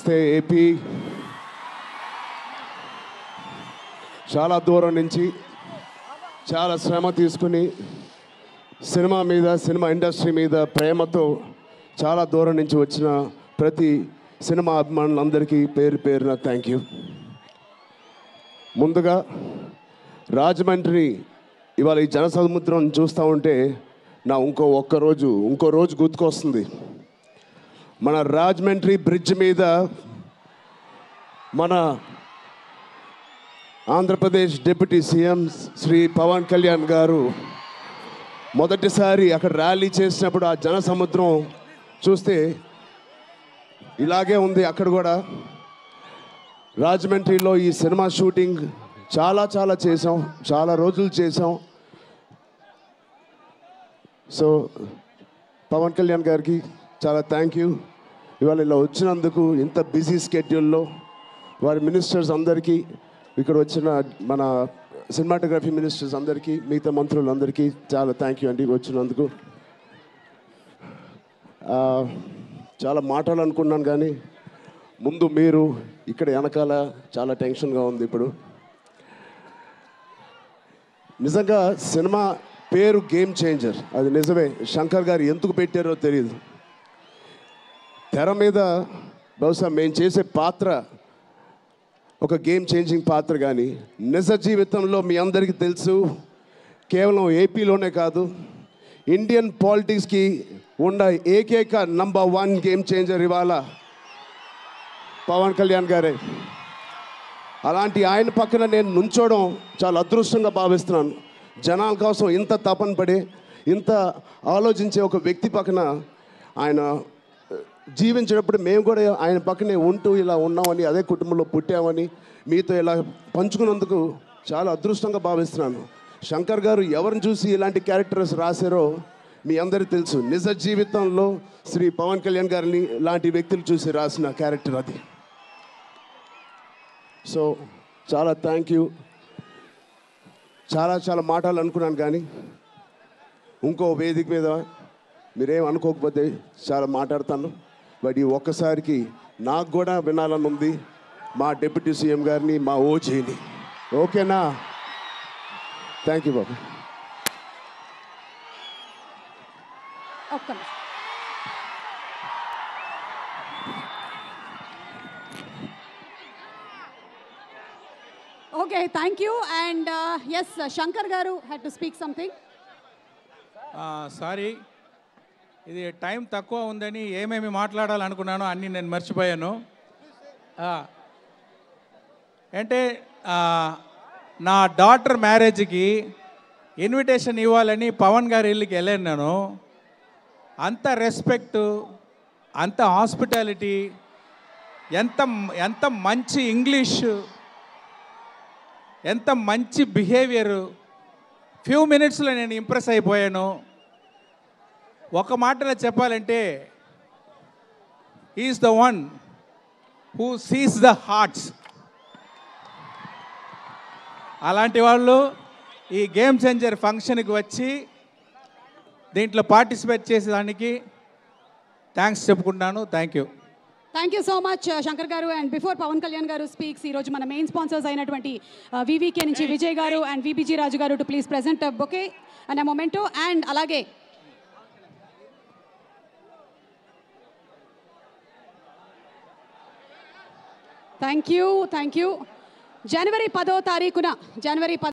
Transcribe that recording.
నమస్తే ఏపీ. చాలా దూరం నుంచి చాలా శ్రమ తీసుకుని సినిమా మీద, సినిమా ఇండస్ట్రీ మీద ప్రేమతో చాలా దూరం నుంచి వచ్చిన ప్రతి సినిమా అభిమానులందరికీ పేరు పేరున థ్యాంక్ యూ. ముందుగా రాజమండ్రి ఇవాళ ఈ జనసముద్రం చూస్తూ ఉంటే నా ఇంకో రోజు గుర్తుకొస్తుంది. మన రాజమండ్రి బ్రిడ్జ్ మీద మన ఆంధ్రప్రదేశ్ డిప్యూటీ సీఎం శ్రీ పవన్ కళ్యాణ్ గారు మొదటిసారి అక్కడ ర్యాలీ చేసినప్పుడు ఆ జనసముద్రం చూస్తే ఇలాగే ఉంది. అక్కడ కూడా రాజమండ్రిలో ఈ సినిమా షూటింగ్ చాలా చేసాం, చాలా రోజులు చేసాం. సో పవన్ కళ్యాణ్ గారికి చాలా థ్యాంక్ యూ. ఇవాళ ఇలా వచ్చినందుకు ఇంత బిజీ స్కెడ్యూల్లో వారి మినిస్టర్స్ అందరికీ, ఇక్కడ వచ్చిన మన సినిమాటోగ్రఫీ మినిస్టర్స్ అందరికీ, మిగతా మంత్రులందరికీ చాలా థ్యాంక్ యూ అండి వచ్చినందుకు. చాలా మాట్లాడాలనుకున్నాను కానీ ముందు మీరు ఇక్కడ వెనకాల చాలా టెన్షన్గా ఉంది. ఇప్పుడు నిజంగా సినిమా పేరు గేమ్ చేంజర్, అది నిజమే. శంకర్ గారు ఎందుకు పెట్టారో తెలియదు. తెర మీద బహుశా మేము చేసే పాత్ర ఒక గేమ్ చేంజింగ్ పాత్ర, కానీ నిజ జీవితంలో మీ అందరికీ తెలుసు, కేవలం ఏపీలోనే కాదు ఇండియన్ పాలిటిక్స్కి ఉన్న ఏకైక నంబర్ 1 గేమ్ చేంజర్ ఇవాళ పవన్ కళ్యాణ్ గారే. అలాంటి ఆయన పక్కన నేను నుంచోవడం చాలా అదృష్టంగా భావిస్తున్నాను. జనాల కోసం ఇంత తపన పడే, ఇంత ఆలోచించే ఒక వ్యక్తి పక్కన ఆయన జీవించేటప్పుడు మేము కూడా ఆయన పక్కనే ఉంటూ ఇలా ఉన్నామని, అదే కుటుంబంలో పుట్టామని మీతో ఇలా పంచుకున్నందుకు చాలా అదృష్టంగా భావిస్తున్నాను. శంకర్ గారు ఎవరిని చూసి ఇలాంటి క్యారెక్టర్స్ రాశారో మీ అందరికీ తెలుసు. నిజ జీవితంలో శ్రీ పవన్ కళ్యాణ్ గారిని లాంటి వ్యక్తులు చూసి రాసిన క్యారెక్టర్ అది. సో చాలా థ్యాంక్ యూ. చాలా మాట్లాడాలనుకున్నాను కానీ ఇంకో వేదిక మీద మీరేం అనుకోకపోతే చాలా మాట్లాడతాను. బట్ ఈ ఒక్కసారికి నాకు కూడా వినాలని ఉంది మా డిప్యూటీ సీఎం గారిని, మా ఓజీని. ఓకేనా? Thank you Babu. Okay, thank you. And yes, Shankar Garu had to speak something. Sorry, ఇది టైం తక్కువ ఉందని ఏమేమి మాట్లాడాలనుకున్నానో అన్నీ నేను మర్చిపోయాను. అంటే నా డాటర్ మ్యారేజ్కి ఇన్విటేషన్ ఇవ్వాలని పవన్ గారి ఇల్లుకి వెళ్ళాను నేను. అంత రెస్పెక్టు, అంత హాస్పిటాలిటీ, ఎంత మంచి ఇంగ్లీషు, ఎంత మంచి బిహేవియరు. ఫ్యూ మినిట్స్లో నేను ఇంప్రెస్ అయిపోయాను. ఒక మాటలో చెప్పాలంటే is the one who sees the hearts. అలాంటి వాళ్ళు ఈ గేమ్ చేంజర్ ఫంక్షన్కి వచ్చి దీంట్లో పార్టిసిపేట్ చేసేదానికి థ్యాంక్స్ చెప్పుకుంటున్నాను. Thank you. Thank you so much, Shankar Garu. And before Pawan Kalyan Garu speaks, ee roju mana main sponsors ayinatvanti VVK nunchi Vijay Garu and VBG Raju Garu to please present a bouquet and a memento. And alage thank you. January 10వ తారీఖున